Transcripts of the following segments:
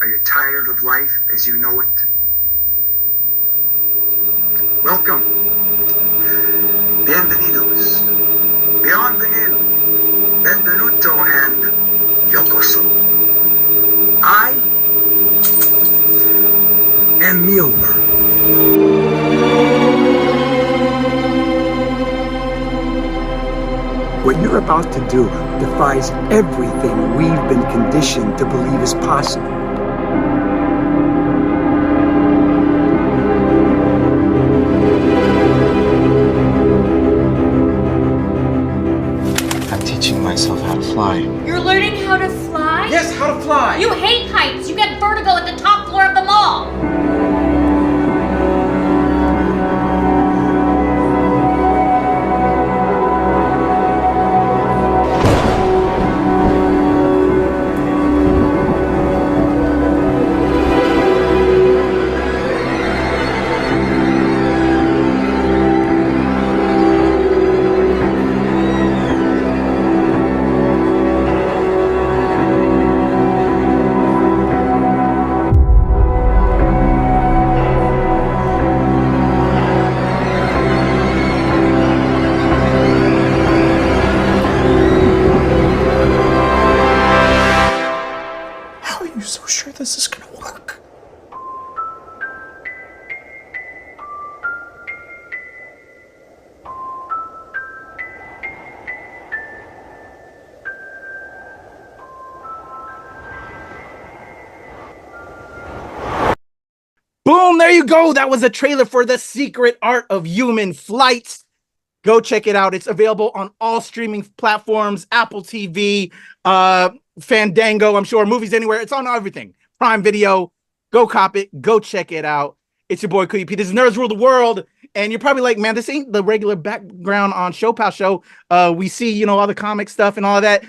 Are you tired of life as you know it? Welcome. Bienvenidos. Bienvenue. Benvenuto and yokoso. I am Mueller. What you're about to do defies everything we've been conditioned to believe is possible. I'm teaching myself how to fly. You're learning how to fly? Yes, how to fly! You hate heights! You get vertigo at the top floor of the mall! This is gonna work. Boom, there you go. That was a trailer for The Secret Art of Human Flight. Go check it out. It's available on all streaming platforms, Apple TV, Fandango, I'm sure, Movies Anywhere. It's on everything. Prime Video, go cop it, go check it out. It's your boy Kuya P. This is Nerds Rule the World, and you're probably like, man, this ain't the regular background on ShoPowSho. We see, all the comic stuff and all of that.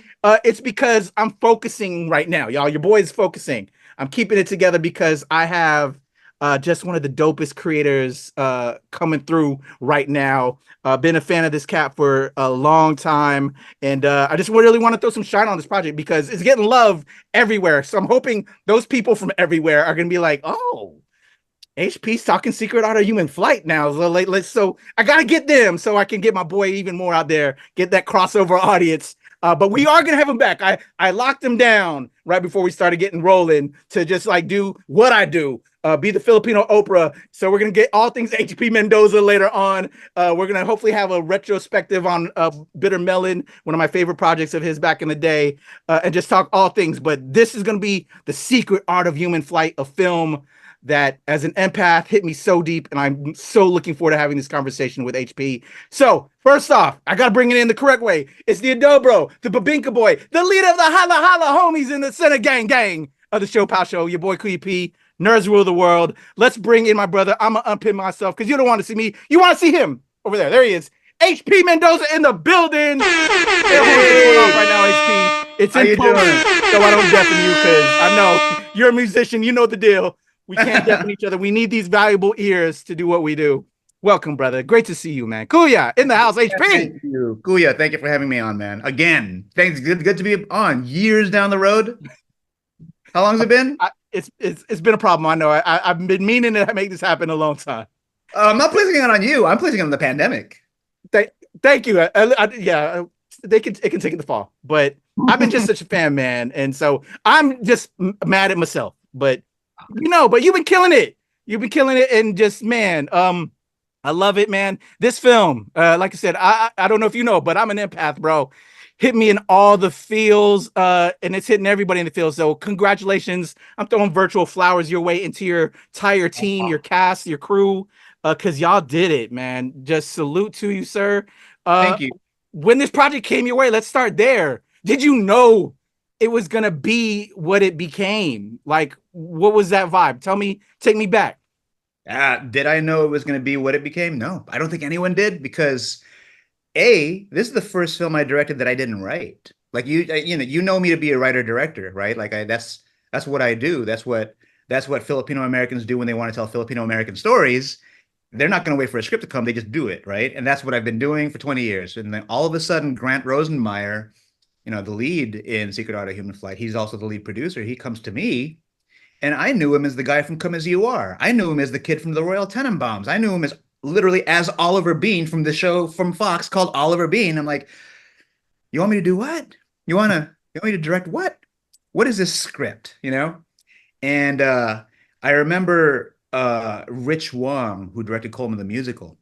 It's because I'm focusing right now, y'all. Your boy is focusing. I'm keeping it together because I have just one of the dopest creators coming through right now. Been a fan of this cat for a long time, and I just really want to throw some shine on this project because it's getting love everywhere. So I'm hoping those people from everywhere are going to be like, oh, HP's talking Secret Art of Human Flight now. So I got to get them so I can get my boy even more out there, get that crossover audience. But we are going to have him back. I locked him down right before we started getting rolling to just do what I do. Be the Filipino Oprah. So we're going to get all things HP Mendoza later on. We're going to hopefully have a retrospective on Bitter Melon, one of my favorite projects of his back in the day, and just talk all things. But this is going to be The Secret Art of Human Flight, a film that as an empath hit me so deep, and I'm so looking forward to having this conversation with HP. So first off, I got to bring it in the correct way. It's the Adobro, the Babinka boy, the leader of the Holla Holla homies in the Center Gang of the ShoPowSho, your boy Kuya P. Nerds Rule the World. Let's bring in my brother. I'm going to unpin myself because you don't want to see me. You want to see him over there. There he is. HP Mendoza in the building. Right now, HP. It's in post, so I don't deafen you because I know you're a musician. You know the deal. We can't deafen each other. We need these valuable ears to do what we do. Welcome, brother. Great to see you, man. Kuya in the house. HP. Thank you, Kuya. Thank you for having me on, man. Again, thanks. Good to be on. Years down the road. How long has it been? It's been a problem. I know. I've been meaning to make this happen a long time. I'm not placing it on you. I'm placing it on the pandemic. Thank you. Yeah, it can take it to fall, but I've been just such a fan, man, and so I'm just mad at myself. But but you've been killing it. You've been killing it, and just man, I love it, man. This film, like I said, I don't know if you know, but I'm an empath, bro. Hit me in all the feels, and it's hitting everybody in the feels. So congratulations. I'm throwing virtual flowers your way into your entire team, your cast, your crew, because y'all did it, man. Just salute to you, sir. Thank you. When this project came your way, let's start there. Did you know it was going to be what it became? Like, what was that vibe? Take me back. Did I know it was going to be what it became? No, I don't think anyone did because this is the first film I directed that I didn't write. Like you know me to be a writer-director, right? Like that's what I do. That's what Filipino Americans do when they want to tell Filipino American stories. They're not going to wait for a script to come. They just do it, right? And that's what I've been doing for 20 years. And then all of a sudden, Grant Rosenmeyer, the lead in Secret Art of Human Flight, he's also the lead producer. He comes to me And I knew him as the guy from Come As You Are. I knew him as the kid from the Royal Tenenbaums. I knew him as literally as Oliver Bean from the show from Fox called Oliver Bean. I'm like, you want me to do what? You want me to direct what? What is this script? And I remember Rich Wong, who directed Coleman the Musical.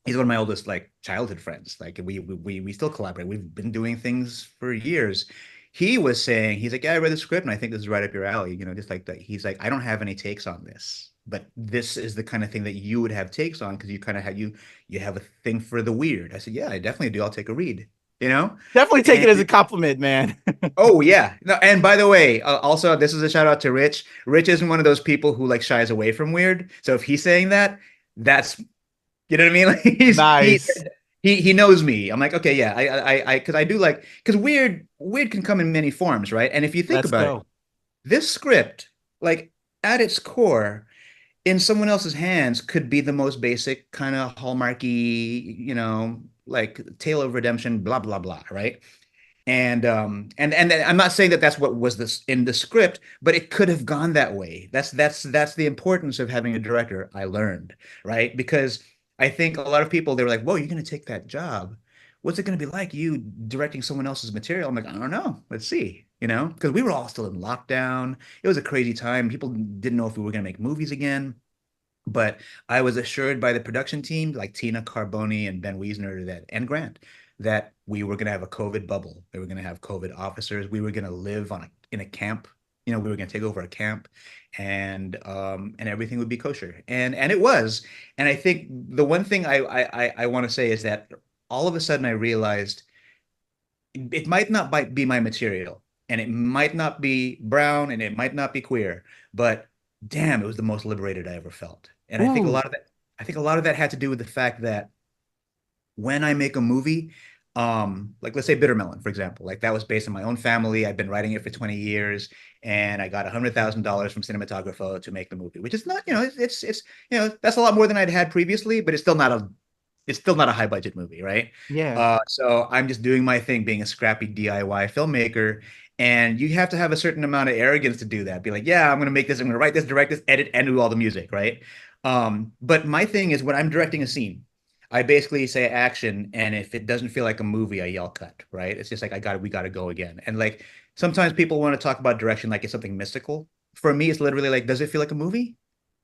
He's one of my oldest childhood friends. Like we still collaborate. We've been doing things for years. He was saying, he's like, yeah, I read the script and I think this is right up your alley. Just like that. He's like, I don't have any takes on this, but this is the kind of thing that you would have takes on because you kind of have you have a thing for the weird. I said, yeah, I definitely do. I'll take a read. Definitely take it as a compliment, man. Oh yeah. No, and by the way, also this is a shout out to Rich. Rich isn't one of those people who shies away from weird. So if he's saying that, that's, you know what I mean? Like nice. He knows me. I'm like, okay, yeah, I because I do because weird can come in many forms, right? And if you think about it, this script, at its core, in someone else's hands, could be the most basic kind of hallmarky, tale of redemption, blah blah blah, right? And I'm not saying that that's what was this in the script, but it could have gone that way. That's the importance of having a director. I learned, right? Because I think a lot of people, they were like, whoa, you're going to take that job. What's it going to be like you directing someone else's material? I'm like, I don't know. Let's see, because we were all still in lockdown. It was a crazy time. People didn't know if we were going to make movies again. But I was assured by the production team, like Tina Carboni and Ben Wiesner and Grant, that we were going to have a COVID bubble. They were going to have COVID officers. We were going to live in a camp. We were going to take over a camp, and everything would be kosher, and it was. And I think the one thing I want to say is that all of a sudden I realized it might not be my material, and it might not be brown, and it might not be queer, but damn, it was the most liberated I ever felt. And I think a lot of that had to do with the fact that when I make a movie, let's say Bitter Melon, for example, that was based on my own family. I've been writing it for 20 years, and I got $100,000 from Cinematographer to make the movie, which is not, it's that's a lot more than I'd had previously, but it's still not a high budget movie, right? Yeah. So I'm just doing my thing, being a scrappy DIY filmmaker, and you have to have a certain amount of arrogance to do that. Be like, yeah, I'm going to make this, I'm going to write this, direct this, edit, and do all the music, right? But my thing is when I'm directing a scene, I basically say action, and if it doesn't feel like a movie, I yell cut, right? It's just like we got to go again. And sometimes people want to talk about direction like it's something mystical. For me, it's literally does it feel like a movie?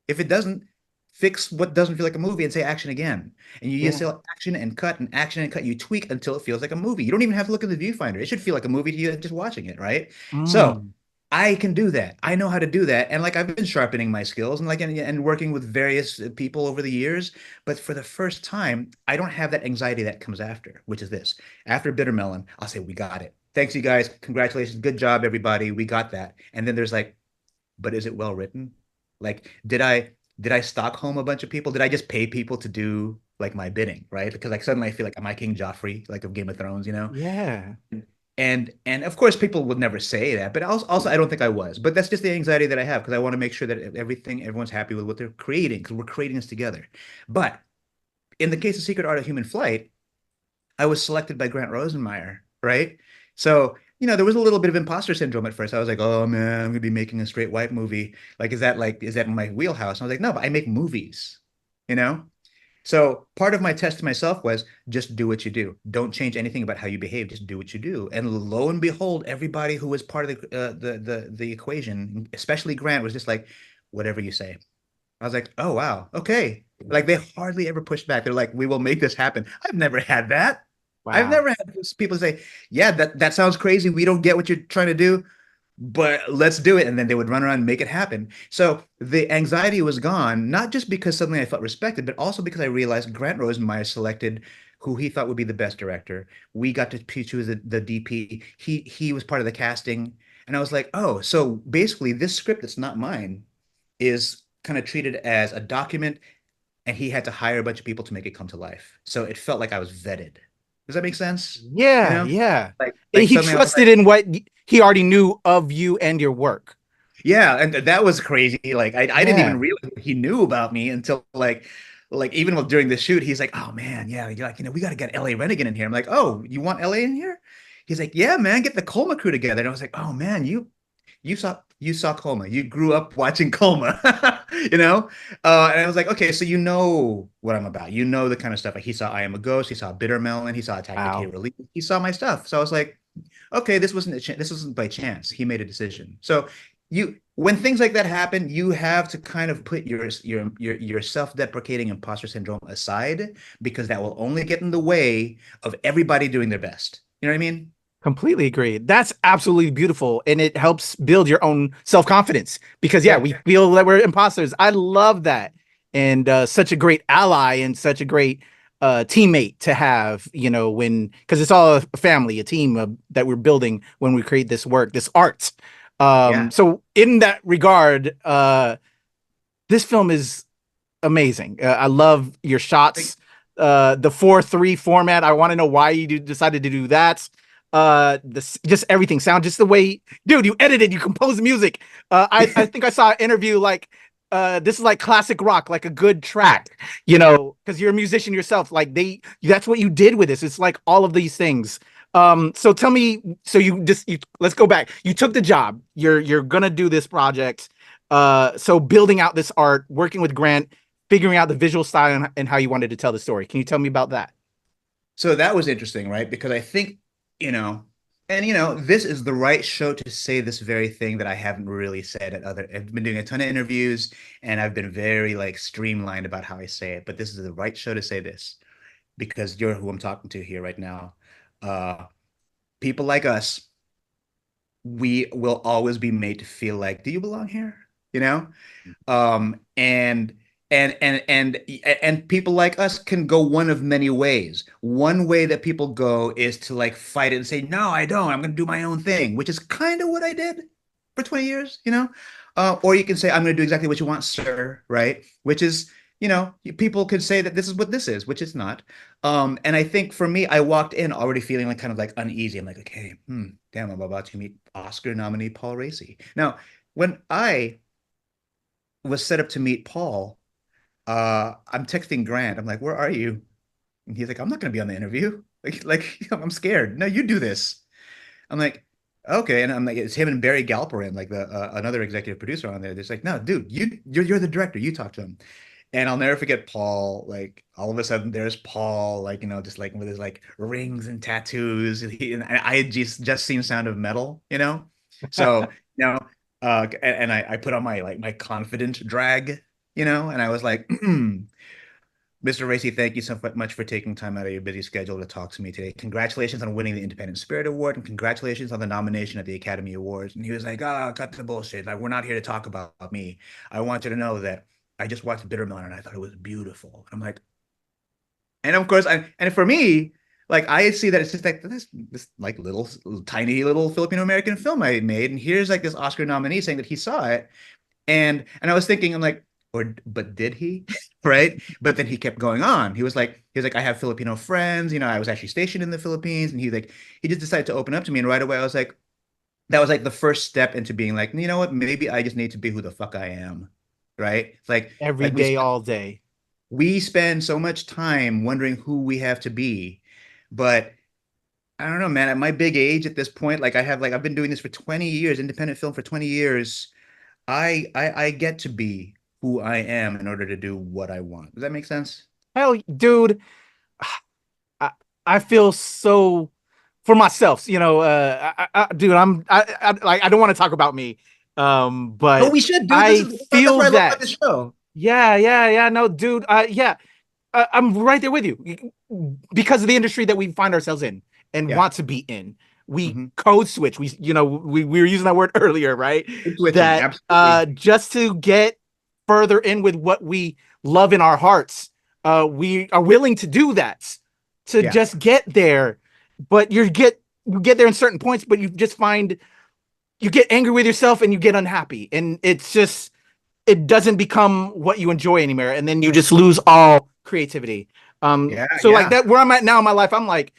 If it doesn't, fix what doesn't feel like a movie and say action again. And you just say action and cut and action and cut. You tweak until it feels like a movie. You don't even have to look at the viewfinder. It should feel like a movie to you just watching it, right? So I can do that. I know how to do that. And I've been sharpening my skills and working with various people over the years. But for the first time, I don't have that anxiety that comes after, which is this. After Bitter Melon, I'll say, we got it. Thanks, you guys. Congratulations. Good job, everybody. We got that. And then there's but is it well written? Did I Stockholm a bunch of people? Did I just pay people to do my bidding, right? Because suddenly I feel like, am I King Joffrey, of Game of Thrones, Yeah. And of course people would never say that, but also I don't think I was. But that's just the anxiety that I have, because I want to make sure that everyone's happy with what they're creating, because we're creating this together. But in the case of Secret Art of Human Flight, I was selected by Grant Rosenmeyer, right? So there was a little bit of imposter syndrome at first. I was like, oh man, I'm gonna be making a straight white movie. Is that in my wheelhouse? And I was like, no, but I make movies, So part of my test to myself was just do what you do. Don't change anything about how you behave. Just do what you do. And lo and behold, everybody who was part of the equation, especially Grant, was just like, whatever you say. I was like, oh wow, okay. They hardly ever pushed back. They're like, we will make this happen. I've never had that. Wow. I've never had people say, yeah, that sounds crazy. We don't get what you're trying to do, but let's do it. And then they would run around and make it happen. So the anxiety was gone, not just because suddenly I felt respected, but also because I realized Grant Rosenmeyer selected who he thought would be the best director. We got to choose the DP. He was part of the casting. And I was like, oh, so basically this script that's not mine is kind of treated as a document, and he had to hire a bunch of people to make it come to life. So it felt like I was vetted. Does that make sense? Yeah, yeah. And he trusted in what he already knew of you and your work. Yeah, and that was crazy. I didn't even realize he knew about me until even during the shoot, he's like, oh man, yeah, we got to get LA Renegade in here. I'm like, oh, you want LA in here? He's like, yeah, man, get the Colma crew together. And I was like, oh man, you saw you saw Colma. You grew up watching Colma, you know? And I was like, okay, so you know what I'm about. You know the kind of stuff. Like he saw I Am a Ghost. He saw Bitter Melon. He saw Attack the Wow. K Release. He saw my stuff. So I was like, okay, this wasn't by chance. He made a decision. So when things like that happen, you have to kind of put your self-deprecating imposter syndrome aside, because that will only get in the way of everybody doing their best. You know what I mean? Completely agree. That's absolutely beautiful. And it helps build your own self-confidence because, we feel that we're imposters. I love that. And such a great ally and such a great teammate to have, because it's all a family, a team that we're building when we create this work, this art. So in that regard, this film is amazing. I love your shots, the 4:3 format. I want to know why you decided to do that. Just everything sound, just the way, dude, you edited, you composed the music. I think I saw an interview like, this is like classic rock, like a good track, because you're a musician yourself. Like that's what you did with this. It's like all of these things. So tell me, let's go back. You took the job. You're gonna do this project. So building out this art, working with Grant, figuring out the visual style and how you wanted to tell the story. Can you tell me about that? So that was interesting, right? Because I think, this is the right show to say this very thing that I haven't really said I've been doing a ton of interviews and I've been very like streamlined about how I say it, but this is the right show to say this because you're who I'm talking to here right now. People like us, we will always be made to feel like, do you belong here? And people like us can go one of many ways. One way that people go is to like fight it and say, no, I don't. I'm going to do my own thing, which is kind of what I did for 20 years, or you can say, I'm going to do exactly what you want, sir. Right. Which is, people could say that this is what this is, which it's not. And I think for me, I walked in already feeling like kind of like uneasy. I'm like, okay, damn, I'm about to meet Oscar nominee Paul Raci. Now, when I was set up to meet Paul, I'm texting Grant. I'm like, where are you? And he's like, I'm not going to be on the interview. Like I'm scared. No, you do this. I'm like, okay. And I'm like, it's him and Barry Galperin, like another executive producer on there. They're like, no, dude, you're the director. You talk to him. And I'll never forget Paul. Like all of a sudden, there's Paul, like just like with his like rings and tattoos. And I had just seen Sound of Metal, So and I put on my confident drag, and I was like, Mr. Raci, thank you so much for taking time out of your busy schedule to talk to me today. Congratulations on winning the Independent Spirit Award and congratulations on the nomination at the Academy Awards. And he was like, cut the bullshit. Like, we're not here to talk about me. I want you to know that I just watched Bitter Melon and I thought it was beautiful. I'm like, and of course, and for me, like I see that it's just like this like little tiny little Filipino American film I made, and here's like this Oscar nominee saying that he saw it, and I was thinking, I'm like, but did he? Right? But then he kept going on. He was like, I have Filipino friends. I was actually stationed in the Philippines, and he just decided to open up to me, and right away I was like, that was like the first step into being like, you know what? Maybe I just need to be who the fuck I am. Right? It's like every day, all day. We spend so much time wondering who we have to be, but I don't know, man. At my big age at this point, like I've been doing this for 20 years, independent film for 20 years. I get to be who I am in order to do what I want. Does that make sense? Hell, dude, I feel so for myself. Dude, I don't want to talk about me. But oh, we should. Dude, I feel that's that. the show. Yeah. No, dude. I'm right there with you because of the industry that we find ourselves in and want to be in. We code switch. We were using that word earlier, right? That just to get further in with what we love in our hearts, we are willing to do that to just get there. But you get there in certain points, but you just find you get angry with yourself and you get unhappy, and it doesn't become what you enjoy anymore, and then you just lose all creativity. Like that, where I'm at now in my life, I'm like,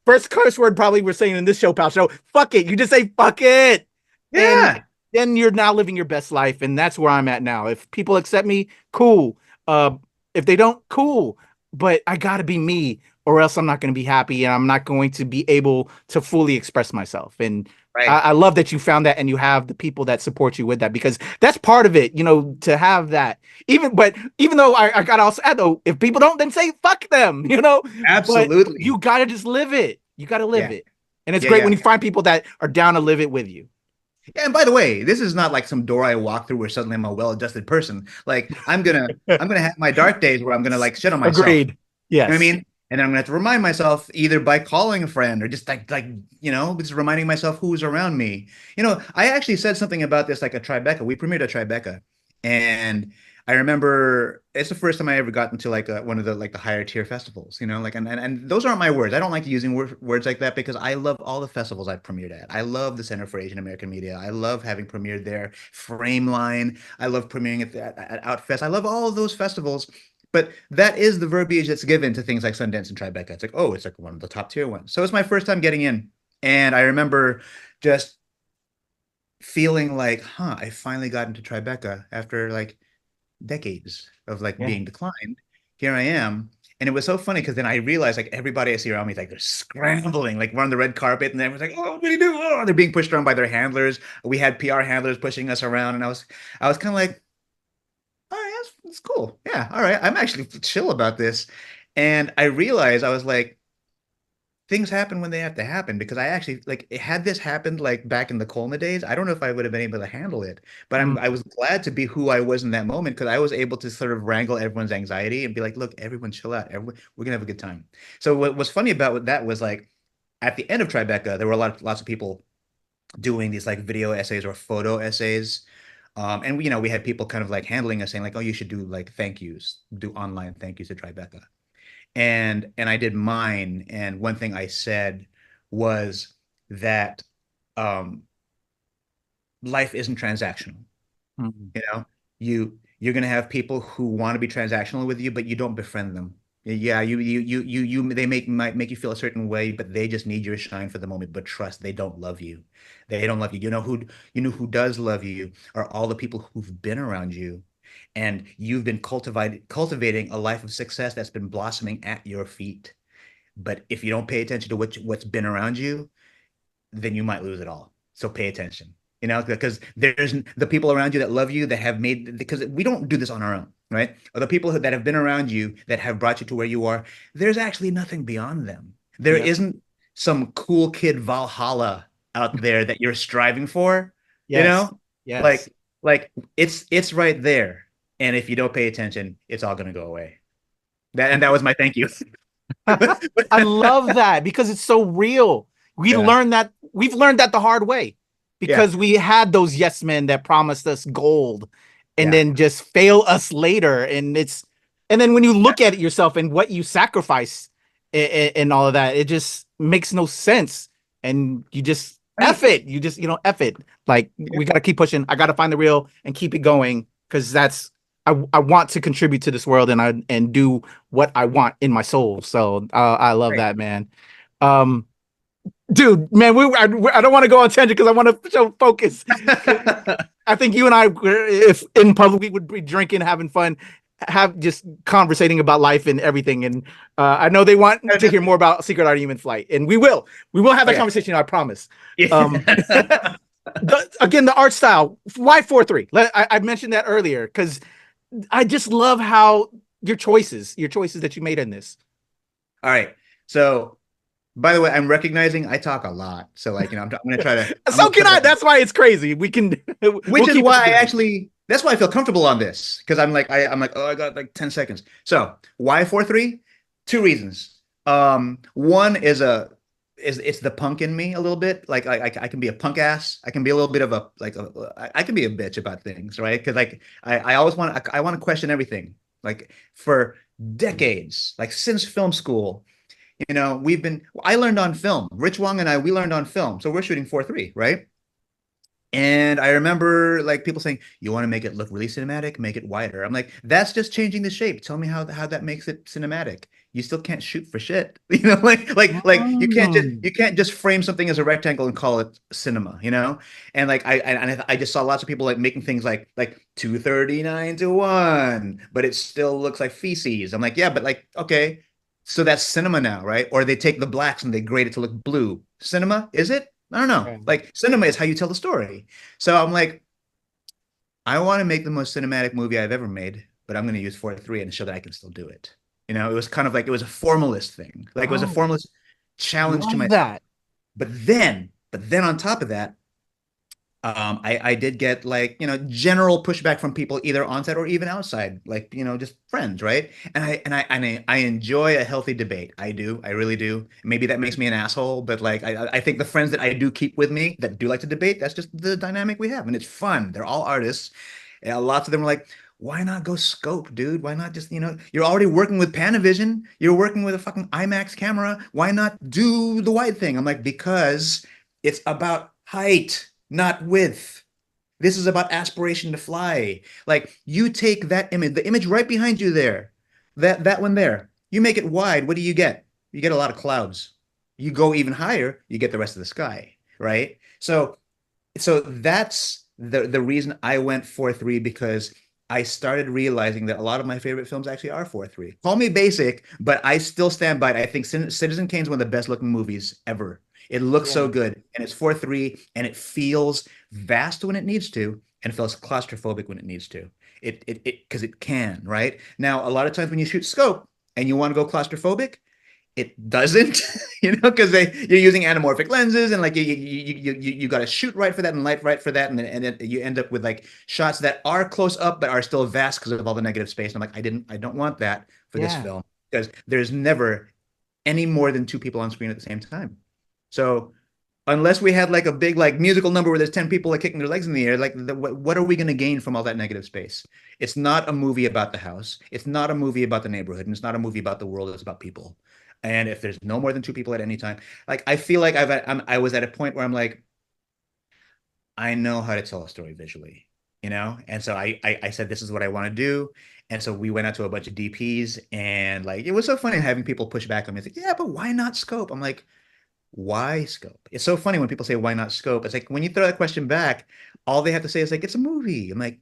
first curse word probably we're saying in this ShoPowSho, fuck it. You just say fuck it. Yeah. And then you're now living your best life, and that's where I'm at now. If people accept me, cool. If they don't, cool. But I gotta be me, or else I'm not gonna be happy, and I'm not going to be able to fully express myself. And Right. I love that you found that and you have the people that support you with that, because that's part of it, to have that. Even though I gotta also add though, if people don't, then say fuck them, Absolutely. But you gotta just live it. You gotta live Yeah. it. And it's Yeah, great yeah. when you find people that are down to live it with you. Yeah, and by the way, this is not like some door I walk through where suddenly I'm a well-adjusted person. Like I'm gonna have my dark days where I'm gonna like shit on myself. Agreed. Yes. You know what I mean? And I'm gonna have to remind myself either by calling a friend or just just reminding myself who's around me. I actually said something about this like a Tribeca. We premiered a Tribeca, and I remember it's the first time I ever got into like one of the higher tier festivals. And those aren't my words. I don't like using words like that because I love all the festivals I've premiered at. I love the Center for Asian American Media. I love having premiered there. Frameline. I love premiering at Outfest. I love all of those festivals. But that is the verbiage that's given to things like Sundance and Tribeca. It's like, oh, it's like one of the top tier ones. So it's my first time getting in. And I remember just feeling like, I finally got into Tribeca after like decades of being declined. Here I am. And it was so funny because then I realized like everybody I see around me is like they're scrambling, like we're on the red carpet and everyone's like, oh, what do you do? Oh, they're being pushed around by their handlers. We had PR handlers pushing us around. And I was kind of like, all right, that's cool. Yeah, all right. I'm actually chill about this. And I realized I was like, things happen when they have to happen, because I actually had this happened like back in the Colma days, I don't know if I would have been able to handle it, but I was glad to be who I was in that moment, because I was able to sort of wrangle everyone's anxiety and be like, look, everyone chill out. We're gonna have a good time. So what was funny about that was like at the end of Tribeca, there were lots of people doing these like video essays or photo essays. And we had people kind of like handling us saying like, oh, you should do like thank yous, do online thank yous to Tribeca. And I did mine. And one thing I said was that life isn't transactional. Mm-hmm. You're going to have people who want to be transactional with you, but you don't befriend them. Yeah, they might make you feel a certain way, but they just need your shine for the moment. But trust, they don't love you. They don't love you. Who does love you are all the people who've been around you, and you've been cultivating a life of success that's been blossoming at your feet. But if you don't pay attention to what's been around you, then you might lose it all. So pay attention, because there's the people around you that love you, that have made, because we don't do this on our own, right? Or the people that have been around you that have brought you to where you are, there's actually nothing beyond them. There isn't some cool kid Valhalla out there that you're striving for, Yes. like it's right there. And if you don't pay attention, it's all going to go away. That was my thank you. I love that because it's so real. We've learned that the hard way, because we had those yes men that promised us gold and then just fail us later. And then when you look at it yourself and what you sacrifice and all of that, it just makes no sense. And you just F it. You just, F it. Like, we got to keep pushing. I got to find the real and keep it going, because I want to contribute to this world and do what I want in my soul. So I love that, man. Dude, man, I don't want to go on tangent because I want to show focus. I think you and I, if in public, we would be drinking, having fun, have just conversating about life and everything. And I know they want to hear more about Secret Art of Human Flight, and we will have that conversation. I promise. Again, the art style. Why 4-3? I mentioned that earlier because I just love how your choices that you made in this. All right. So, by the way, I'm recognizing I talk a lot. So, I'm going to try to. So can I. That's why it's crazy. We can. Which is why that's why I feel comfortable on this, because I'm like, oh, I got like 10 seconds. So, why 4-3? Two reasons. One is it's the punk in me a little bit. Like I can be a punk ass. I can be a little bit of I can be a bitch about things, right? Because I always want to question everything. Like for decades, like since film school, I learned on film. Rich Wong and we learned on film. So we're shooting 4-3, right? And I remember like people saying, you want to make it look really cinematic, make it wider. I'm like, that's just changing the shape. Tell me how that makes it cinematic. You still can't shoot for shit. You can't just frame something as a rectangle and call it cinema, And like I just saw lots of people like making things like 239-1, but it still looks like feces. I'm like, yeah, but like, okay, so that's cinema now, right? Or they take the blacks and they grade it to look blue. Cinema, is it? I don't know. Yeah. Like cinema is how you tell the story. So I'm like, I want to make the most cinematic movie I've ever made, but I'm going to use 4:3 and show that I can still do it. You know, it was kind of like it was a formalist thing. Like it was a Oh, formalist challenge to love myself. that. But then on top of that, I did get like, general pushback from people either on set or even outside, like, just friends, right? And I enjoy a healthy debate. I do. I really do. Maybe that makes me an asshole, but like I think the friends that I do keep with me that do like to debate, that's just the dynamic we have. And it's fun. They're all artists. Lots of them are like, why not go scope, dude? Why not just, you're already working with Panavision. You're working with a fucking IMAX camera. Why not do the wide thing? I'm like, because it's about height, not width. This is about aspiration to fly. Like you take that image, the image right behind you there, that one there, you make it wide, what do you get? You get a lot of clouds. You go even higher, you get the rest of the sky, right? So that's the reason I went 4:3, because I started realizing that a lot of my favorite films actually are 4:3. Call me basic, but I still stand by it. I think Citizen Kane is one of the best looking movies ever. It looks so good, and it's 4:3, and it feels vast when it needs to, and it feels claustrophobic when it needs to. It because it can, right? Now, a lot of times when you shoot scope and you want to go claustrophobic, it doesn't, because you're using anamorphic lenses, and like you got to shoot right for that and light right for that, and then you end up with like shots that are close up but are still vast because of all the negative space. And I'm like, I don't want that for this film, because there's never any more than two people on screen at the same time. So unless we had like a big like musical number where there's 10 people like kicking their legs in the air, like what are we going to gain from all that negative space? It's not a movie about the house. It's not a movie about the neighborhood, and it's not a movie about the world. It's about people. And if there's no more than two people at any time, like I feel like I was at a point where I'm like, I know how to tell a story visually, And so I said, this is what I want to do. And so we went out to a bunch of DPs, and like, it was so funny having people push back on me. It's like, yeah, but why not scope? I'm like, why scope? It's so funny when people say, why not scope? It's like, when you throw that question back, all they have to say is like, it's a movie. I'm like,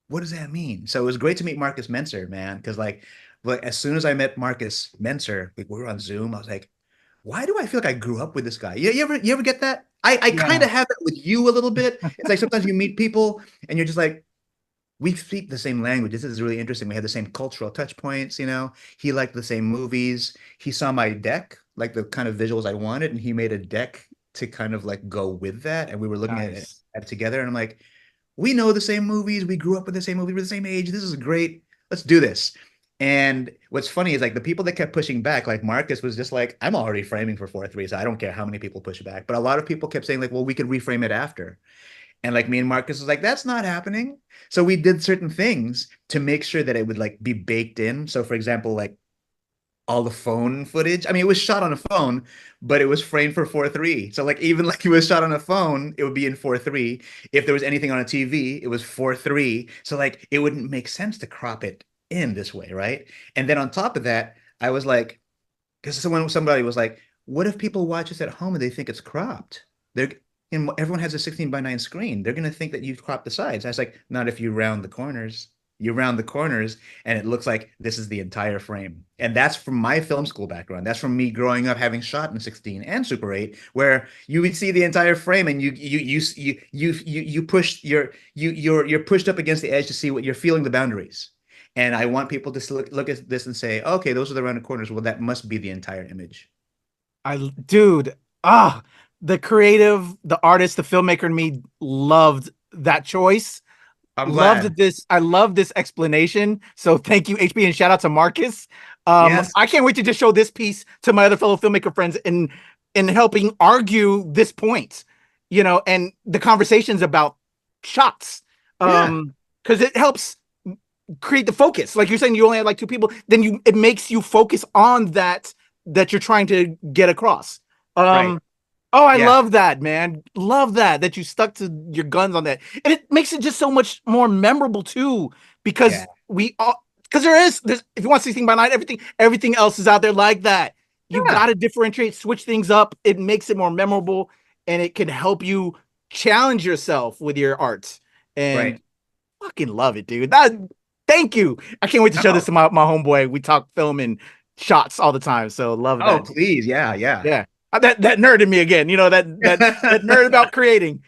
what does that mean? So it was great to meet Marcus Menser, man. Cause like as soon as I met Marcus Menser, like we were on Zoom, I was like, why do I feel like I grew up with this guy? You ever get that? I kind of have that with you a little bit. It's like sometimes you meet people and you're just like, we speak the same language. This is really interesting. We had the same cultural touch points, He liked the same movies. He saw my deck, like the kind of visuals I wanted, and he made a deck to kind of like go with that. And we were looking at it together, and I'm like, we know the same movies. We grew up with the same movie. We're the same age. This is great. Let's do this. And what's funny is like the people that kept pushing back, like Marcus was just like, I'm already framing for 4:3, so I don't care how many people push back. But a lot of people kept saying like, well, we could reframe it after. And like me and Marcus was like, that's not happening. So we did certain things to make sure that it would like be baked in. So for example, like all the phone footage, I mean, it was shot on a phone, but it was framed for 4:3. So like, even like it was shot on a phone, it would be in 4:3. If there was anything on a TV, it was 4:3. So like, it wouldn't make sense to crop it in this way, right? And then on top of that, I was like, because somebody was like, what if people watch this at home and they think it's cropped? Everyone has a 16:9 screen. They're going to think that you've cropped the sides. I was like, not if you round the corners. You round the corners and it looks like this is the entire frame. And that's from my film school background. That's from me growing up having shot in 16 and Super 8, where you would see the entire frame and you're pushed up against the edge to see what you're feeling the boundaries. And I want people to look at this and say, okay, those are the rounded corners. Well, that must be the entire image. The creative, the artist, the filmmaker in me loved that choice. I'm glad. I love this explanation. So thank you, HB, and shout out to Marcus. Yes. I can't wait to just show this piece to my other fellow filmmaker friends in helping argue this point, and the conversations about shots. Because it helps create the focus. Like you're saying, you only had like two people, then it makes you focus on that you're trying to get across. Right. I love that, man. Love that you stuck to your guns on that. And it makes it just so much more memorable too, because there's if you want 16:9, everything else is out there like that. You got to differentiate, switch things up. It makes it more memorable, and it can help you challenge yourself with your art. And fucking love it, dude. Thank you. I can't wait to show this to my homeboy. We talk film and shots all the time, so love that. Oh, please. Yeah. that nerd in me again. That nerd about creating.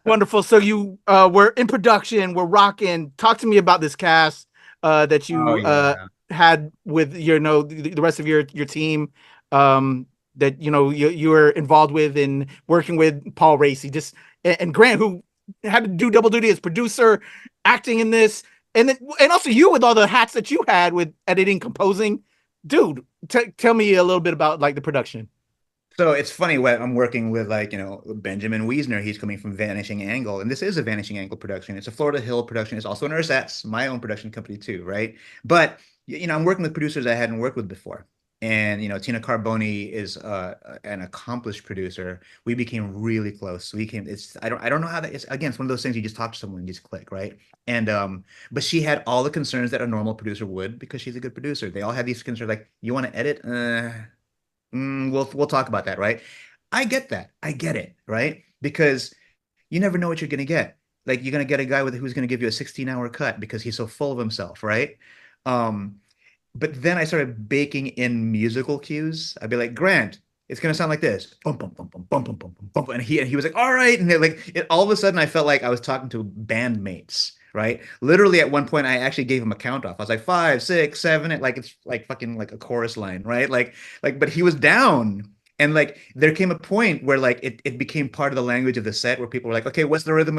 Wonderful. So you were in production. We're rocking. Talk to me about this cast that you had with the rest of your team. That you were involved with in working with Paul Raci, and Grant, who had to do double duty as producer, acting in this, and also you with all the hats that you had with editing, composing. Dude, tell me a little bit about like the production. So it's funny when I'm working with Benjamin Wiesner. He's coming from Vanishing Angle, and this is a Vanishing Angle production. It's a Florida Hill production. It's also an Ersatz, my own production company too, right? But I'm working with producers I hadn't worked with before. And Tina Carboni is an accomplished producer. We became really close. I don't know how that is. Again, it's one of those things you just talk to someone and just click, right? And but she had all the concerns that a normal producer would because she's a good producer. They all had these concerns like, you want to edit? We'll talk about that, right? I get that. I get it, right? Because you never know what you're gonna get. Like you're gonna get a guy who's gonna give you a 16-hour cut because he's so full of himself, right? But then I started baking in musical cues. I'd be like, Grant, it's gonna sound like this. Bum, bum, bum, bum, bum, bum, bum, bum. And he was like, all right. And all of a sudden I felt like I was talking to bandmates, right? Literally at one point I actually gave him a count off. I was like 5, 6, 7, like it's like fucking like a chorus line, right? Like but he was down. And like there came a point where like it became part of the language of the set where people were like, okay, what's the rhythm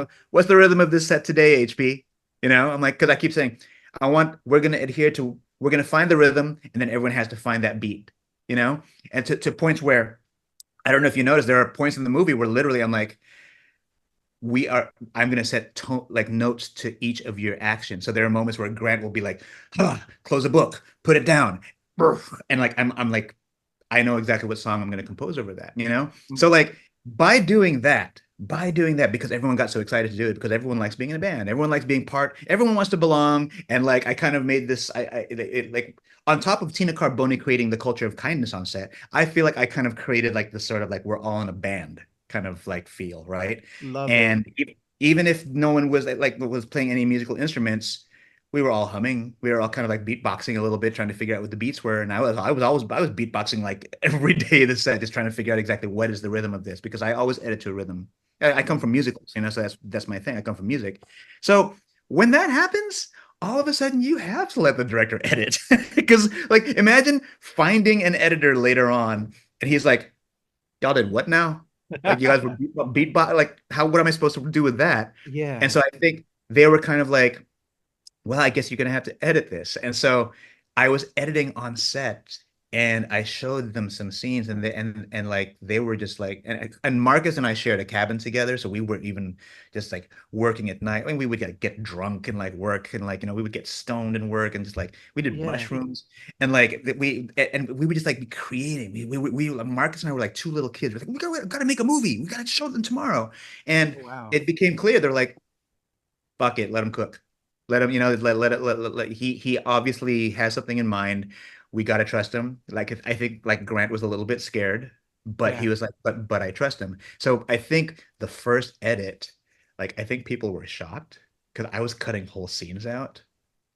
of this set today, HP? I'm like, because I keep saying, we're gonna find the rhythm, and then everyone has to find that beat, and to points where I don't know if you noticed, there are points in the movie where literally I'm like, I'm gonna set notes to each of your actions. So there are moments where Grant will be like, close the book, put it down, and like I'm like, I know exactly what song I'm gonna compose over that, So like by doing that, because everyone got so excited to do it, because everyone likes being in a band, everyone likes being everyone wants to belong, and like I kind of made this, like on top of Tina Carboni creating the culture of kindness on set, I feel like I kind of created like this sort of like we're all in a band kind of like feel, right? Love and it. Even if no one was playing any musical instruments, we were all humming. We were all kind of like beatboxing a little bit, trying to figure out what the beats were. And I was beatboxing like every day of the set, just trying to figure out exactly what is the rhythm of this, because I always edit to a rhythm. I come from musicals, so that's my thing. I come from music. So when that happens, all of a sudden you have to let the director edit. Because like imagine finding an editor later on and he's like, y'all did what now? Like you guys were beatbox, like what am I supposed to do with that? Yeah. And so I think they were kind of like, well, I guess you're gonna have to edit this. And so I was editing on set and I showed them some scenes, and they were just like, and Marcus and I shared a cabin together, so we weren't even just like working at night. I mean, we would get drunk and like work, and like we would get stoned and work, and just like we did mushrooms, and like we would just like be creating. We Marcus and I were like two little kids. We're like, we gotta make a movie. We gotta show them tomorrow, and it became clear they're like, fuck it, let him cook. Let him, he obviously has something in mind. We got to trust him. Like, I think like Grant was a little bit scared, but he was like, but I trust him. So I think the first edit, like, I think people were shocked because I was cutting whole scenes out,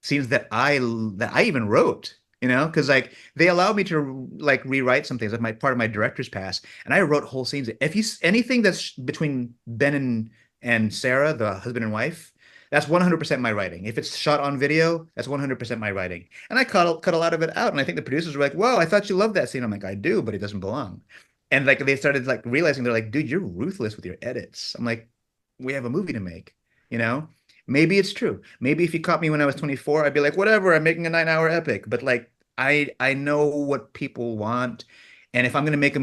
scenes that I even wrote, because like they allowed me to like rewrite some things, like part of my director's pass, and I wrote whole scenes. If anything that's between Ben and Sarah, the husband and wife, that's 100% my writing. If it's shot on video, that's 100% my writing. And I cut a lot of it out. And I think the producers were like, whoa, I thought you loved that scene. I'm like, I do, but it doesn't belong. And like they started like realizing, they're like, dude, you're ruthless with your edits. I'm like, we have a movie to make, Maybe it's true. Maybe if you caught me when I was 24, I'd be like, whatever, I'm making a 9-hour epic. But like, I know what people want. And if I'm gonna make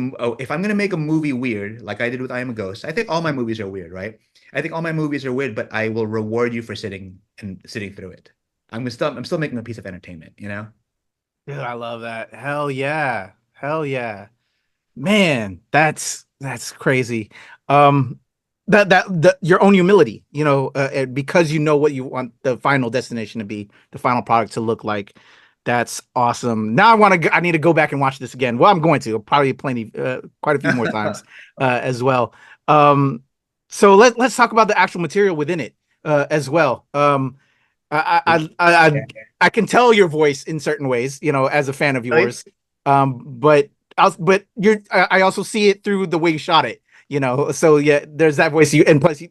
a movie weird, like I did with I Am a Ghost, I think all my movies are weird, right? I think all my movies are weird, but I will reward you for sitting through it. I'm still making a piece of entertainment, Dude, I love that. Hell yeah, man, that's crazy. That your own humility, because you know what you want the final destination to be, the final product to look like. That's awesome. Now I need to go back and watch this again. Well, I'm going to probably quite a few more times as well. So let's talk about the actual material within it as well. I can tell your voice in certain ways, as a fan of yours. But but I also see it through the way you shot it. So yeah, there's that voice and plus you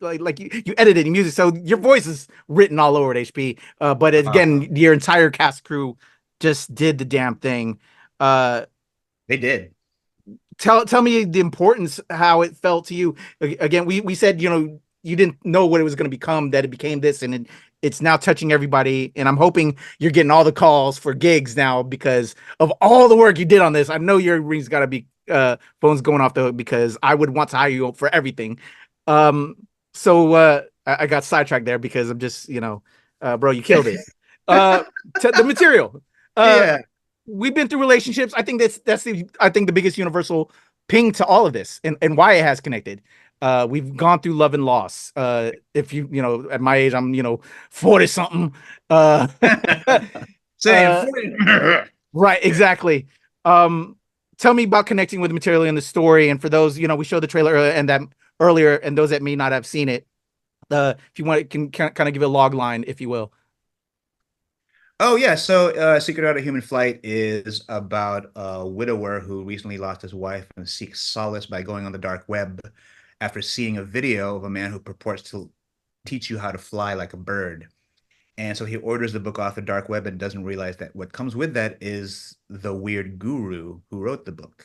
edited music, so your voice is written all over it, HP. But again, your entire cast crew just did the damn thing. They did. Tell me the importance, how it felt to you. Again, we said, you didn't know what it was going to become, that it became this, and it's now touching everybody. And I'm hoping you're getting all the calls for gigs now because of all the work you did on this. I know your ring's got to be phones going off the hook because I would want to hire you for everything. So I got sidetracked there because I'm just, bro, you killed it. The material. Yeah. We've been through relationships. I think that's the biggest universal ping to all of this and why it has connected. We've gone through love and loss. If at my age, I'm 40 something. Saying right, exactly. Tell me about connecting with the material in the story. And for those, we showed the trailer earlier, and those that may not have seen it, if you want, can kind of give a log line, if you will. Oh, yeah. So Secret Art of Human Flight is about a widower who recently lost his wife and seeks solace by going on the dark web after seeing a video of a man who purports to teach you how to fly like a bird. And so he orders the book off the dark web and doesn't realize that what comes with that is the weird guru who wrote the book.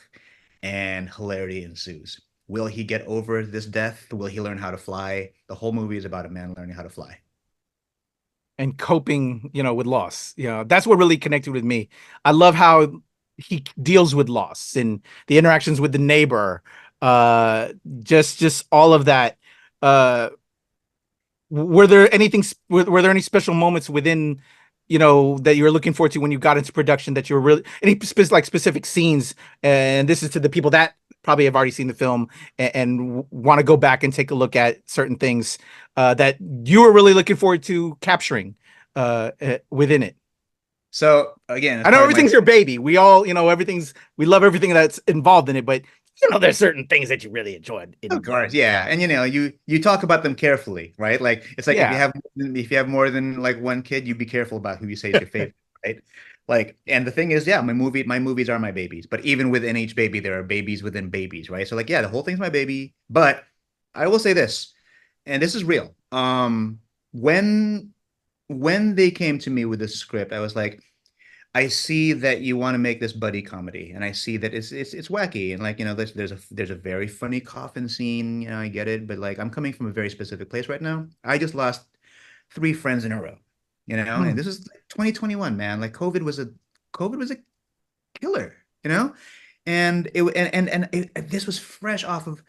And hilarity ensues. Will he get over this death? Will he learn how to fly? The whole movie is about a man learning how to fly. And coping, with loss. That's what really connected with me. I love how he deals with loss and the interactions with the neighbor. Just all of that. Were there any special moments within, that you were looking forward to when you got into production, that you were really any specific scenes? And this is to the people that probably have already seen the film and want to go back and take a look at certain things that you were really looking forward to capturing within it. So again, I know everything's your baby. We all, we love everything that's involved in it, but there's certain things that you really enjoyed. Of course, yeah, and you talk about them carefully, right? Like it's like if you have more than like one kid, you be careful about who you say is your favorite, right? Like, and the thing is, yeah, my movies are my babies, but even within each baby, there are babies within babies, right? So like, yeah, the whole thing's my baby, but I will say this, and this is real. When they came to me with this script, I was like, I see that you want to make this buddy comedy, and I see that it's wacky, and like there's a very funny coffin scene. I get it, but like I'm coming from a very specific place right now. I just lost 3 friends in a row, and this is 2021, man. Like COVID was a killer, and this was fresh off of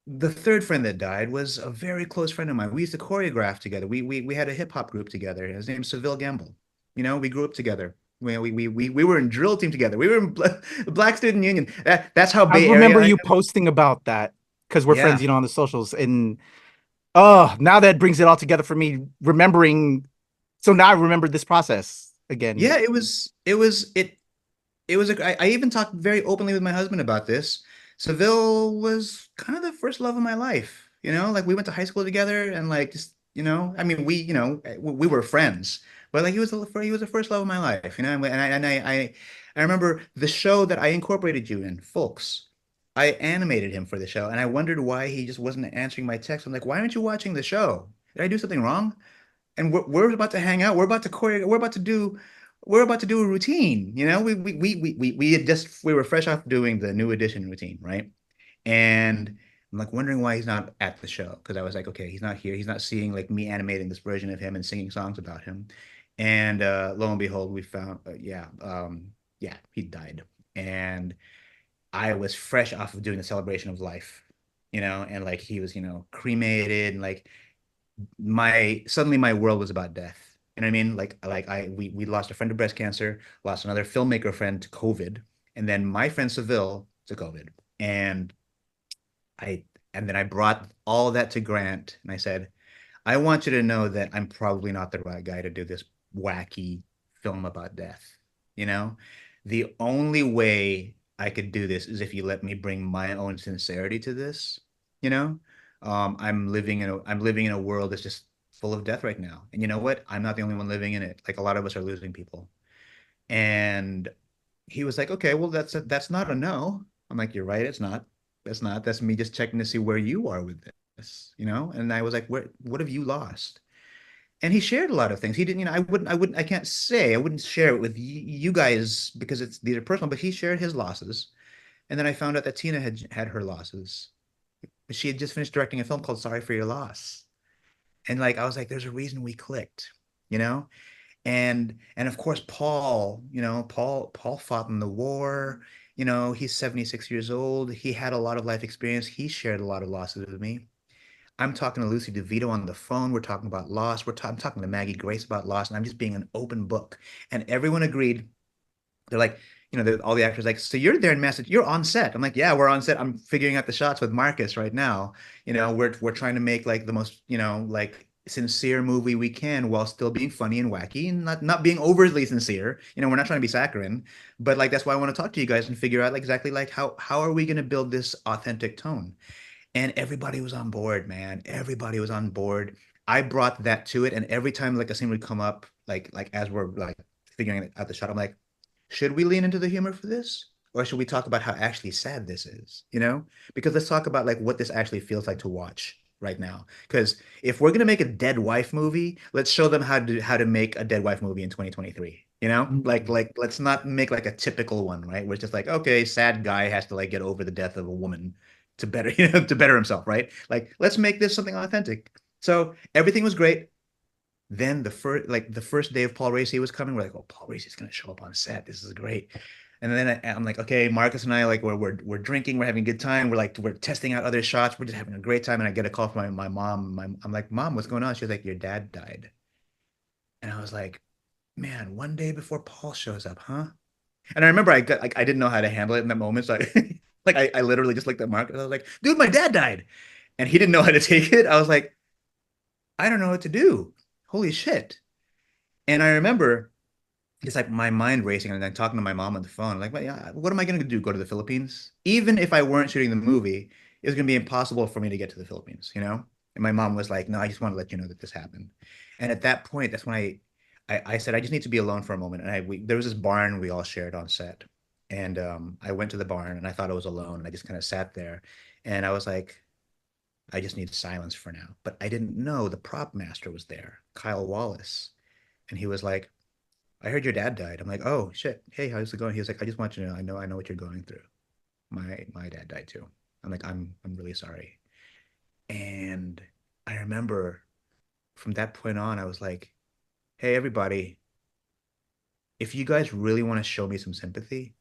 the third friend that died was a very close friend of mine. We used to choreograph together. We had a hip hop group together. His name's Seville Gamble. We grew up together. We were in drill team together. We were in Black Student Union. That's how Bay Area. I remember you posting about that because we're friends, on the socials. And now that brings it all together for me. Remembering, so now I remember this process again. Yeah, it was. I even talked very openly with my husband about this. Seville was kind of the first love of my life. Like we went to high school together, and like just I mean we were friends. But like he was the first love of my life, and I remember the show that I incorporated you in, Folks. I animated him for the show, and I wondered why he just wasn't answering my text. I'm like, why aren't you watching the show? Did I do something wrong? And we're about to hang out. We're about to choreograph. We're about to do a routine. We were fresh off doing the New Edition routine, right? And I'm like wondering why he's not at the show, because I was like, okay, he's not here. He's not seeing like me animating this version of him and singing songs about him. And lo and behold, we found, he died. And I was fresh off of doing the celebration of life, and like he was, cremated, and like suddenly my world was about death. You know what I mean? We lost a friend to breast cancer, lost another filmmaker friend to COVID, and then my friend Seville to COVID. And then I brought all of that to Grant, and I said, I want you to know that I'm probably not the right guy to do this wacky film about death. The only way I could do this is if you let me bring my own sincerity to this. I'm living in a world that's just full of death right now, and you know what? I'm not the only one living in it. Like a lot of us are losing people, and he was like, okay, well, that's not a no. I'm like, you're right, it's not. That's not. That's me just checking to see where you are with this, you know? And I was like, what have you lost? And he shared a lot of things. He didn't, you know, I can't say, I wouldn't share it with you guys because these are personal, but he shared his losses. And then I found out that Tina had her losses. She had just finished directing a film called Sorry for Your Loss. And like, I was like, there's a reason we clicked, you know? And of course Paul, you know, Paul fought in the war. You know, he's 76 years old. He had a lot of life experience. He shared a lot of losses with me. I'm talking to Lucy DeVito on the phone. We're talking about loss. I'm talking to Maggie Grace about loss, and I'm just being an open book. And everyone agreed. They're like, you know, all the actors like, so you're there in Massachusetts. You're on set. I'm like, yeah, we're on set. I'm figuring out the shots with Marcus right now. You know, we're trying to make like the most, you know, like sincere movie we can while still being funny and wacky and not being overly sincere. You know, we're not trying to be saccharine, but like that's why I want to talk to you guys and figure out like exactly like how are we going to build this authentic tone? And everybody was on board, man. Everybody was on board. I brought that to it, and every time like a scene would come up, like as we're like figuring out the shot, I'm like, should we lean into the humor for this? Or should we talk about how actually sad this is? You know? Because let's talk about like what this actually feels like to watch right now. Because if we're gonna make a dead wife movie, let's show them how to make a dead wife movie in 2023. You know? Like let's not make like a typical one, right? Where it's just like, okay, sad guy has to like get over the death of a woman to better, you know, to better himself, right? Like, let's make this something authentic. So everything was great. Then the first day of Paul Raci was coming, we're like, oh, Paul Raci's gonna show up on set. This is great. And then I'm like, okay, Marcus and I like we're drinking, we're having a good time. We're testing out other shots. We're just having a great time. And I get a call from my mom. I'm like, Mom, what's going on? She's like, your dad died. And I was like, man, one day before Paul shows up, huh? And I remember I didn't know how to handle it in that moment. So I literally just looked at Marcus. I was like, dude, my dad died. And he didn't know how to take it. I was like, I don't know what to do. Holy shit. And I remember it's like my mind racing and then talking to my mom on the phone. Like, yeah, what am I going to do? Go to the Philippines? Even if I weren't shooting the movie, it was going to be impossible for me to get to the Philippines, you know? And my mom was like, no, I just want to let you know that this happened. And at that point, that's when I said, I just need to be alone for a moment. And there was this barn we all shared on set. And I went to the barn and I thought I was alone. And I just kind of sat there and I was like, I just need silence for now. But I didn't know the prop master was there, Kyle Wallace. And he was like, I heard your dad died. I'm like, oh shit. Hey, how's it going? He was like, I just want you to know, I know what you're going through. My dad died too. I'm like, I'm really sorry. And I remember from that point on, I was like, hey, everybody, if you guys really want to show me some sympathy,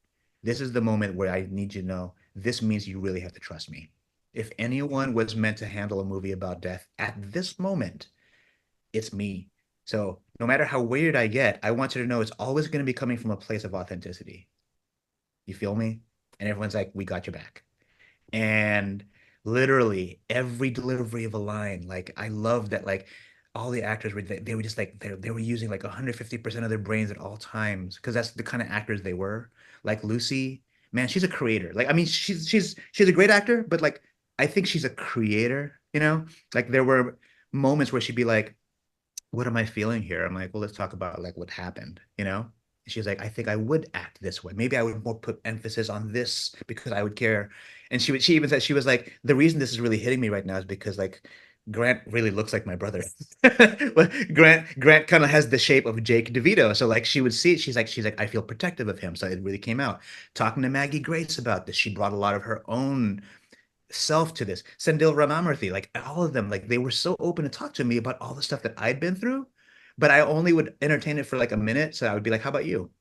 this is the moment where I need you to know this means you really have to trust me. If anyone was meant to handle a movie about death at this moment, it's me. So no matter how weird I get, I want you to know it's always going to be coming from a place of authenticity. You feel me? And everyone's like, we got your back. And literally every delivery of a line, like I love that, like all the actors they were just like they were using like 150% of their brains at all times because that's the kind of actors they were. Like Lucy, man, she's a creator. Like I mean, she's a great actor, but like I think she's a creator. You know, like there were moments where she'd be like, "What am I feeling here?" I'm like, "Well, let's talk about like what happened." You know, and she's like, "I think I would act this way. Maybe I would more put emphasis on this because I would care." And she even said she was like, "The reason this is really hitting me right now is because like." Grant really looks like my brother. Grant kind of has the shape of Jake DeVito. So like she would see it, she's like, I feel protective of him. So it really came out. Talking to Maggie Grace about this, she brought a lot of her own self to this. Sendil Ramamurthy, like all of them, like they were so open to talk to me about all the stuff that I'd been through, but I only would entertain it for like a minute. So I would be like, how about you?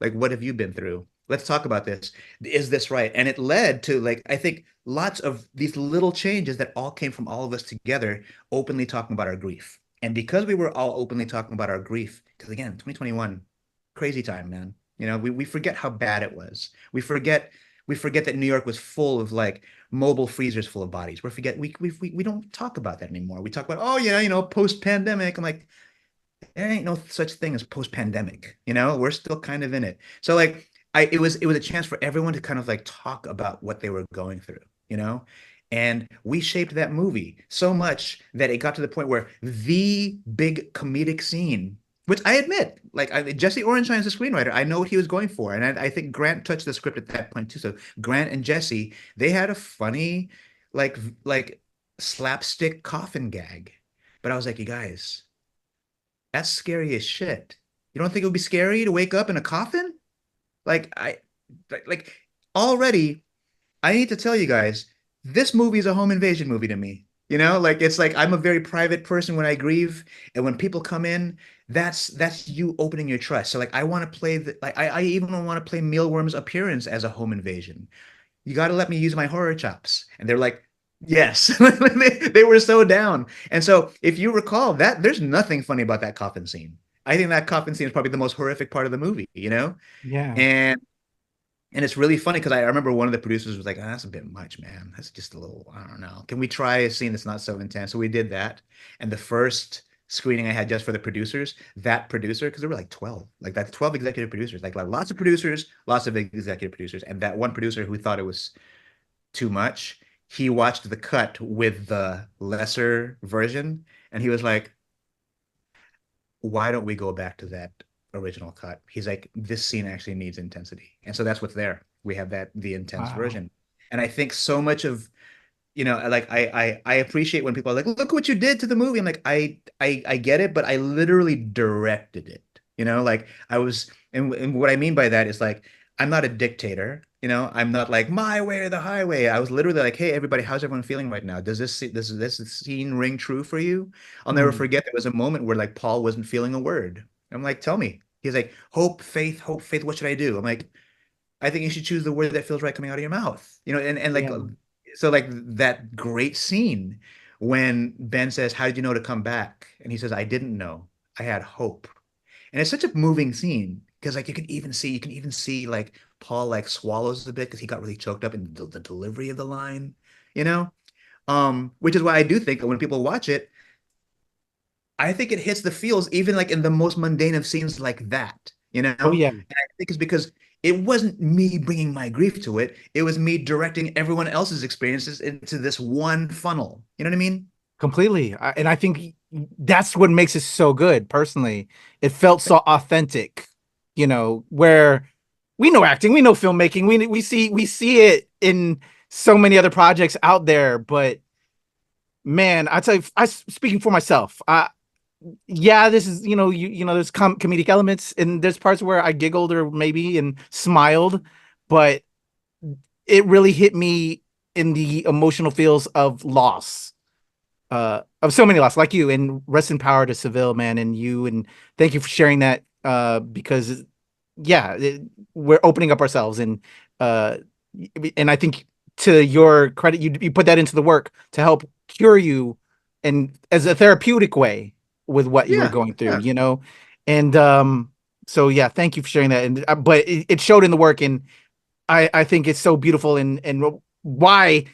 Like, what have you been through? Let's talk about this. Is this right? And it led to like, I think lots of these little changes that all came from all of us together, openly talking about our grief. And because we were all openly talking about our grief, because again, 2021, crazy time, man. You know, we forget how bad it was. We forget that New York was full of like mobile freezers full of bodies. We don't talk about that anymore. We talk about, oh yeah, you know, post-pandemic. I'm like, there ain't no such thing as post-pandemic. You know, we're still kind of in it. So like it was a chance for everyone to kind of like talk about what they were going through, you know? And we shaped that movie so much that it got to the point where the big comedic scene which I admit, like Jesse Orenshine's a screenwriter. I know what he was going for, and I think Grant touched the script at that point too. So Grant and Jesse, they had a funny, like slapstick coffin gag, but I was like, you guys, that's scary as shit. You don't think it would be scary to wake up in a coffin? Like like already, I need to tell you guys, this movie is a home invasion movie to me. You know, like it's like I'm a very private person when I grieve, and when people come in, that's you opening your trust. So like I want to play I even want to play Mealworm's appearance as a home invasion. You got to let me use my horror chops. And they're like, yes. They were so down. And so if you recall that, there's nothing funny about that coffin scene. I think that coffin scene is probably the most horrific part of the movie, you know? Yeah. And it's really funny because I remember one of the producers was like, oh, that's a bit much, man. That's just a little, I don't know. Can we try a scene that's not so intense? So we did that. And the first screening I had just for the producers, that producer, because there were like 12, like that's 12 executive producers, like lots of producers, lots of executive producers. And that one producer who thought it was too much, he watched the cut with the lesser version. And he was like, why don't we go back to that original cut? He's like, this scene actually needs intensity. And so that's what's there. We have the intense version. And I think so much of, you know, like I appreciate when people are like, look what you did to the movie. I'm like, I get it, but I literally directed it. You know, like I was, and what I mean by that is like, I'm not a dictator. You know, I'm not like my way or the highway. I was literally like, hey, everybody, how's everyone feeling right now? Does this scene ring true for you? I'll never forget there was a moment where like Paul wasn't feeling a word. I'm like, tell me. He's like, hope, faith, what should I do? I'm like, I think you should choose the word that feels right coming out of your mouth. You know, and like, so like that great scene when Ben says, how did you know to come back? And he says, I didn't know. I had hope. And it's such a moving scene because like you can even see like Paul like swallows a bit because he got really choked up in the delivery of the line, you know? Which is why I do think that when people watch it, I think it hits the feels even like in the most mundane of scenes like that, you know? Oh, yeah. And I think it's because it wasn't me bringing my grief to it. It was me directing everyone else's experiences into this one funnel. You know what I mean? Completely. And I think that's what makes it so good. Personally, it felt so authentic, you know, where we know acting, we know filmmaking, we see it in so many other projects out there. But man, I tell you, speaking for myself, yeah, this is, you know, there's comedic elements and there's parts where I giggled or maybe and smiled, but it really hit me in the emotional feels of loss, of so many loss, like you. And rest in power to Seville, man, and you. And thank you for sharing that, because yeah, we're opening up ourselves, and I think to your credit, you put that into the work to help cure you, and as a therapeutic way with what you were going through, you know? And so yeah, thank you for sharing that. And but it showed in the work, and I think it's so beautiful, and why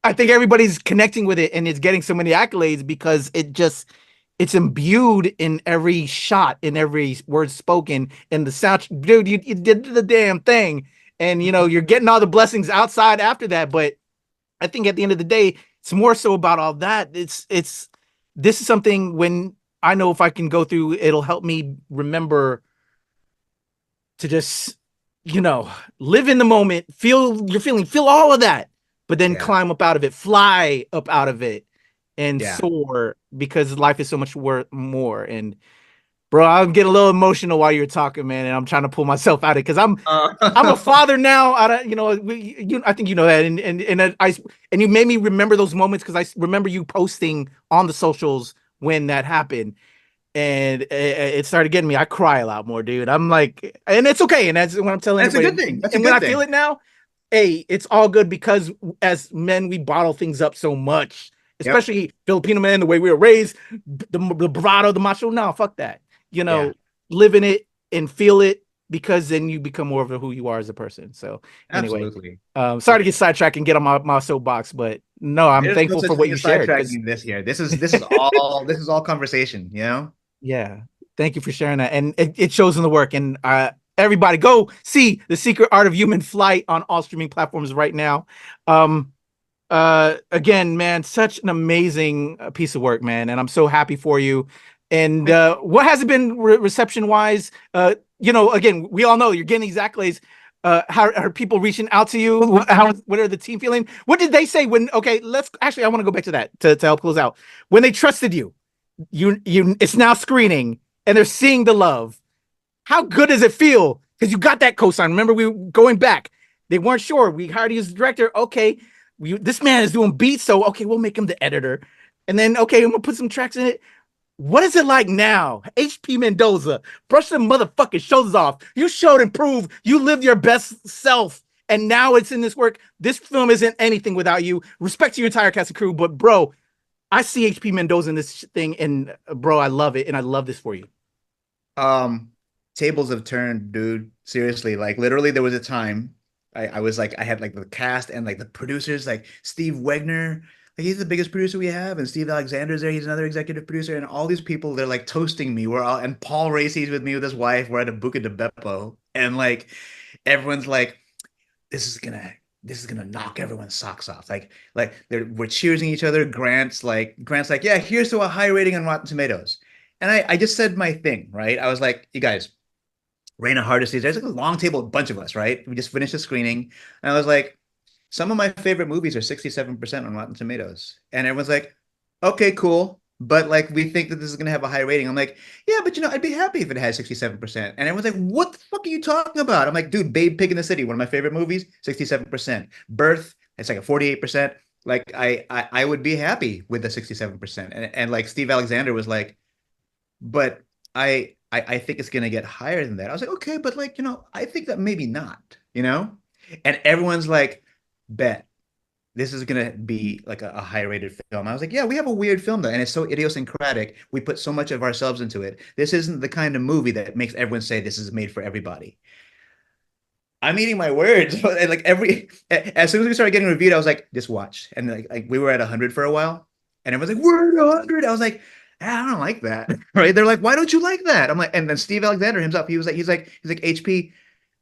I think everybody's connecting with it and it's getting so many accolades, because it's imbued in every shot, in every word spoken, in the sound. Dude, you did the damn thing. And you know, you're getting all the blessings outside after that. But I think at the end of the day, it's more so about all that. This is something, when I know if I can go through, it'll help me remember to just, you know, live in the moment, feel all of that, but then climb up out of it, fly up out of it, and soar, because life is so much more. And bro, I'm getting a little emotional while you're talking, man, and I'm trying to pull myself out of it because I'm a father now. I think you know that, and you made me remember those moments, because I remember you posting on the socials when that happened, and it started getting me. I cry a lot more, dude. I'm like, and it's okay, and that's what I'm telling everybody. That's a good thing. That's a good thing. When I feel it now, hey, it's all good, because as men, we bottle things up so much, especially Filipino men, the way we were raised, the bravado, the macho. No, fuck that. You know, live in it and feel it, because then you become more of who you are as a person. So anyway, sorry to get sidetracked and get on my soapbox, but no, I'm thankful for what you shared. This is all conversation, you know? Yeah. Thank you for sharing that. And it shows in the work. And everybody go see The Secret Art of Human Flight on all streaming platforms right now. Again, man, such an amazing piece of work, man. And I'm so happy for you. And what has it been reception wise? Again, we all know you're getting these accolades. How are people reaching out to you? What are the team feeling? What did they say when? Okay, I want to go back to that to help close out. When they trusted you, it's now screening and they're seeing the love. How good does it feel? Because you got that cosign. Remember, we were going back. They weren't sure. We hired you as the director. Okay, this man is doing beats, so okay, we'll make him the editor. And then okay, I'm gonna put some tracks in it. What is it like now? HP Mendoza, brush the motherfucking shoulders off. You showed and proved you lived your best self. And now it's in this work. This film isn't anything without you. Respect to your entire cast and crew. But bro, I see HP Mendoza in this thing. And bro, I love it. And I love this for you. Tables have turned, dude. Seriously. Like literally there was a time I was like, I had like the cast and like the producers, like Steve Wegner. Like he's the biggest producer we have, and Steve Alexander's there. He's another executive producer, and all these people, they're like toasting me. And Paul Raci's with me with his wife. We're at a Buca de Beppo, and like everyone's like, this is gonna knock everyone's socks off. Like we're cheering each other. Grant's like, yeah, here's to a high rating on Rotten Tomatoes. And I just said my thing, right? I was like, you guys, Reign of Hardest Days. There's like a long table, a bunch of us, right? We just finished the screening, and I was like, some of my favorite movies are 67% on Rotten Tomatoes. And everyone's like, okay, cool. But like, we think that this is going to have a high rating. I'm like, yeah, but I'd be happy if it had 67%. And everyone's like, what the fuck are you talking about? I'm like, dude, Babe Pig in the City, one of my favorite movies, 67%. Birth, it's like a 48%. Like I would be happy with the 67%. And like Steve Alexander was like, but I think it's going to get higher than that. I was like, okay, but like, I think that maybe not, And everyone's like, bet this is gonna be like a high rated film. I was like, yeah, we have a weird film though, and it's so idiosyncratic. We put so much of ourselves into it. This isn't the kind of movie that makes everyone say this is made for everybody. I'm eating my words. Like as soon as we started getting reviewed, I was like, just watch. And like we were at 100 for a while, and everyone's like, we're at 100. I was like, I don't like that. Right? They're like, why don't you like that? I'm like, and then Steve Alexander himself, he's like HP.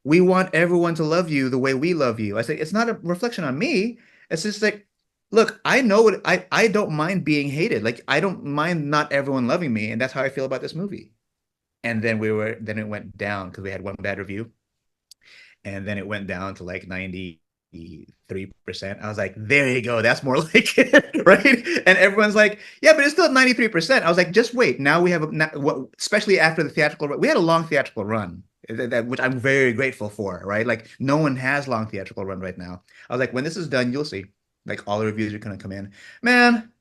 We want everyone to love you the way we love you. I say, it's not a reflection on me. It's just like, look, I know what I don't mind being hated. Like, I don't mind not everyone loving me. And that's how I feel about this movie. And then it went down because we had one bad review. And then it went down to like 93%. I was like, there you go. That's more like it. Right. And everyone's like, yeah, but it's still 93%. I was like, just wait. Now we have, especially after the theatrical, we had a long theatrical run. Which I'm very grateful for, right? Like no one has long theatrical run right now. I was like, when this is done, you'll see. Like all the reviews are gonna come in. Man,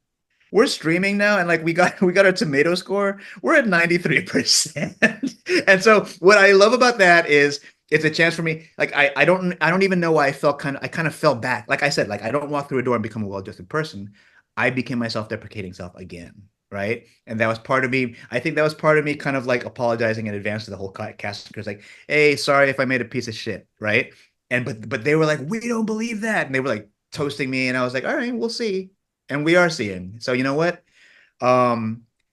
we're streaming now, and like we got our tomato score. We're at 93%. And so what I love about that is it's a chance for me. Like I don't even know why I kind of fell back. Like I said, like I don't walk through a door and become a well-adjusted person. I became my self-deprecating self again. Right. And that was part of me. I think that was part of me kind of like apologizing in advance to the whole cast. Because like, hey, sorry if I made a piece of shit. Right. And but they were like, we don't believe that. And they were like toasting me. And I was like, all right, we'll see. And we are seeing. So you know what?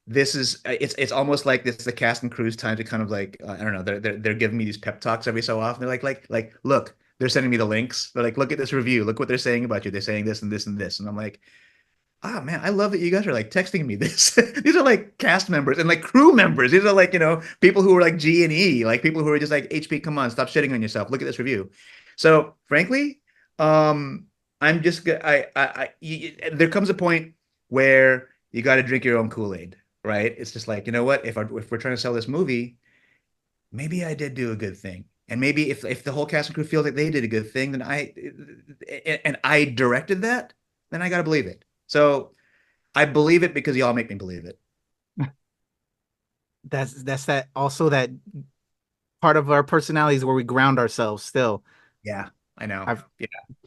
This is it's almost like this is the cast and crew's time to kind of like, I don't know, they're giving me these pep talks every so often. They're like, look, they're sending me the links. They're like, look at this review. Look what they're saying about you. They're saying this and this and this. And I'm like, ah, man, I love that you guys are like texting me this. These are like cast members and like crew members. These are like, people who are like G and E, like people who are just like, HP, come on, stop shitting on yourself. Look at this review. So frankly, I'm just, there comes a point where you got to drink your own Kool-Aid, right? It's just like, you know what? If we're trying to sell this movie, maybe I did do a good thing. And maybe if the whole cast and crew feels like they did a good thing, then I directed that, then I got to believe it. So I believe it because y'all make me believe it. That's that also that part of our personalities where we ground ourselves still. Yeah, I know.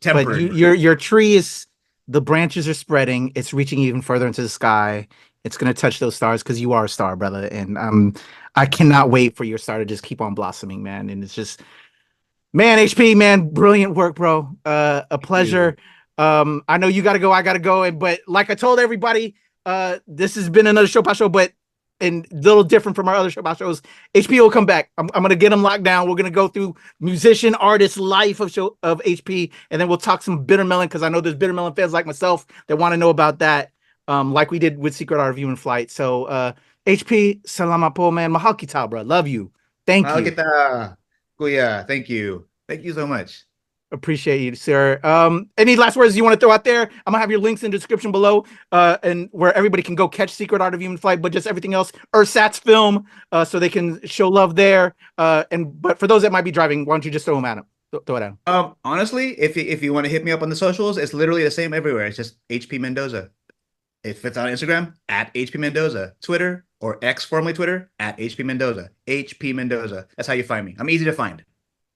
But your tree is, the branches are spreading. It's reaching even further into the sky. It's going to touch those stars because you are a star, brother. And I cannot wait for your star to just keep on blossoming, man. And it's just, man, HP, man, brilliant work, bro. A pleasure. I know you got to go. I got to go. But like I told everybody, this has been another ShoPowSho, but and a little different from our other ShoPowShos. HP will come back. I'm going to get him locked down. We're going to go through musician, artist, life of HP, and then we'll talk some Bitter Melon because I know there's Bitter Melon fans like myself that want to know about that, like we did with Secret Art of Human Flight. So HP, salamat po, man. Mahal kita, bro. Love you. Thank Mahal you. kita, Kuya. Thank you. Thank you so much. Appreciate you, sir. Any last words you want to throw out there? I'm gonna have your links in the description below, and where everybody can go catch Secret Art of Human Flight, but just everything else, Ursat's film, so they can show love there. But for those that might be driving, why don't you just throw them at them? Throw it at them. Honestly, if you want to hit me up on the socials, it's literally the same everywhere. It's just HP Mendoza. If it's on Instagram, at HP Mendoza, Twitter or X, formerly Twitter, at HP Mendoza, HP Mendoza. That's how you find me. I'm easy to find.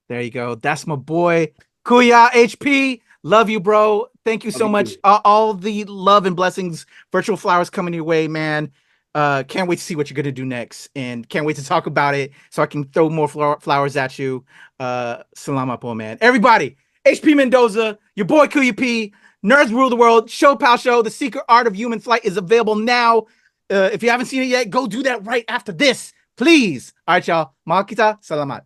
There you go. That's my boy, Kuya HP. Love you, bro. Thank you so much. All the love and blessings, virtual flowers coming your way, man. Can't wait to see what you're gonna do next, and can't wait to talk about it so I can throw more flowers at you. Salamat po, man. Everybody, HP Mendoza, your boy Kuya P. Nerds Rule the World, ShoPowSho, The Secret Art of Human Flight is available now. If you haven't seen it yet, go do that right after this, please. All right, y'all. Mahal kita. Salamat.